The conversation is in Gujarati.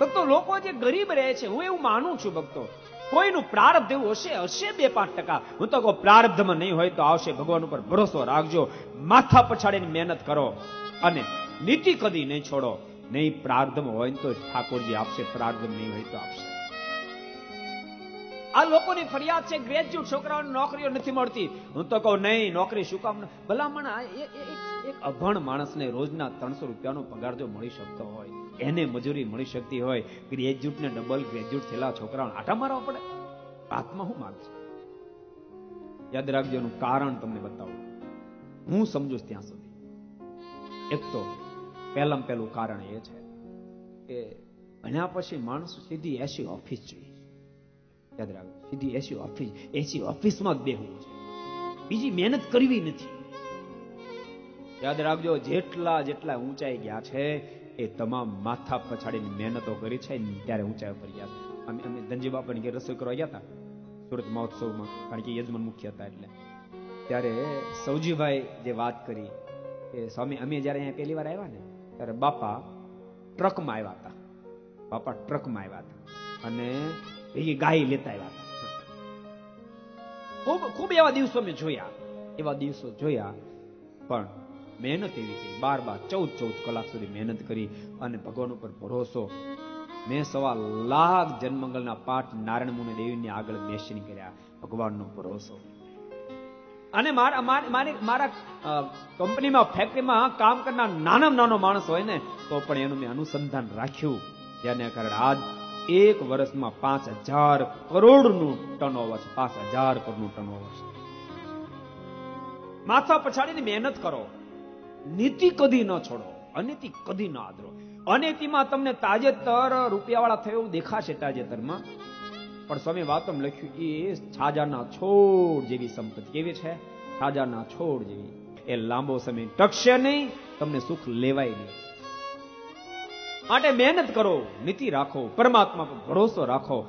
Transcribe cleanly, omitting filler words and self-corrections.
ભક્તો લોકો જે ગરીબ રહે છે, હું એવું માનું છું ભક્તો, કોઈનું પ્રારબ્ધ એવું હશે 2-5%. હું તો કહું પ્રારબ્ધમાં નહીં હોય તો આવશે. ભગવાન ઉપર ભરોસો રાખજો, માથા પછાડીને મહેનત કરો અને નીતિ કદી નહીં છોડો. નહીં પ્રારબ્ધમાં હોય તો ઠાકોરજી આપશે, પ્રારબ્ધ નહીં હોય તો આપશે. આ લોકોની ફરિયાદ છે ગ્રેજ્યુએટ છોકરાઓને નોકરીઓ નથી મળતી. હું તો કહું નહીં, નોકરી શું કામ? ભલામણ એક અભણ માણસને રોજના 300 રૂપિયાનો પગાર જો મળી શકતો હોય, એને મજૂરી મળી શકતી હોય, ગ્રેજ્યુએટ ને ડબલ ગ્રેજ્યુએટ થયેલા છોકરાઓને આટા મારવા પડે? આત્મા શું માગશે? યાદ રાખજો, એનું કારણ તમને બતાવું, હું સમજુ ત્યાં સુધી. એક તો પહેલું કારણ એ છે કે ભણ્યા પછી માણસ સીધી એસી ઓફિસ જોઈએ. યાદ રાખજો, સીધી એસી ઓફિસમાં જ બેહવું છે, બીજી મહેનત કરવી નથી. યાદ રાખજો, જેટલા ઊંચાઈ ગયા છે એ તમામ માથા પછાડીને મહેનતો કરી છે, ત્યારે ઊંચાઈ ઉપર ગયા છે. અમે ધનજી બાપાની ઘેર રસોઈ કરવા ગયા હતા સુરત મહોત્સવમાં, કારણ કે યજમાન મુખ્ય હતા. એટલે ત્યારે સૌજીભાઈ જે વાત કરી કે સ્વામી, અમે જયારે અહીંયા પહેલી વાર આવ્યા ને ત્યારે બાપા ટ્રકમાં આવ્યા હતા અને એ ગાય લેતા આવ્યા હતા. ખૂબ એવા દિવસો મેં જોયા, પણ મહેનત એવી કરી, 12-14 કલાક સુધી મહેનત કરી અને ભગવાન ઉપર ભરોસો. મેં 1.25 લાખ જન્મંગલના પાઠ નારાયણ મુનિ દેવીની આગળ બેસીને કર્યા, ભગવાનનો ભરોસો. અને મારા કંપનીમાં, ફેક્ટરીમાં કામ કરનાર નાનો માણસ હોય ને તો પણ એનું મેં અનુસંધાન રાખ્યું, જેને કારણે આજ 1 વર્ષમાં 5,000 કરોડનું ટર્નઓવર છે. 5,000 કરોડનું ટર્નઓવર છે. માથા પછાડીને મહેનત કરો, નીતિ કદી ન છોડો, અનીતિ કદી ન આદરો. અનીતિમાં તમને તાજેતર રૂપિયાવાળા થયો એવું દેખાશે તાજેતરમાં, પણ સ્વામી વાતમાં લખ્યું એ છાજાના છોડ જેવી સંપત્તિ. કેવી છે? છાજાના છોડ જેવી. એ લાંબો સમય ટકશે નહીં, તમને સુખ લેવાય નહીં. માટે મહેનત કરો, નીતિ રાખો, પરમાત્મા પર ભરોસો રાખો.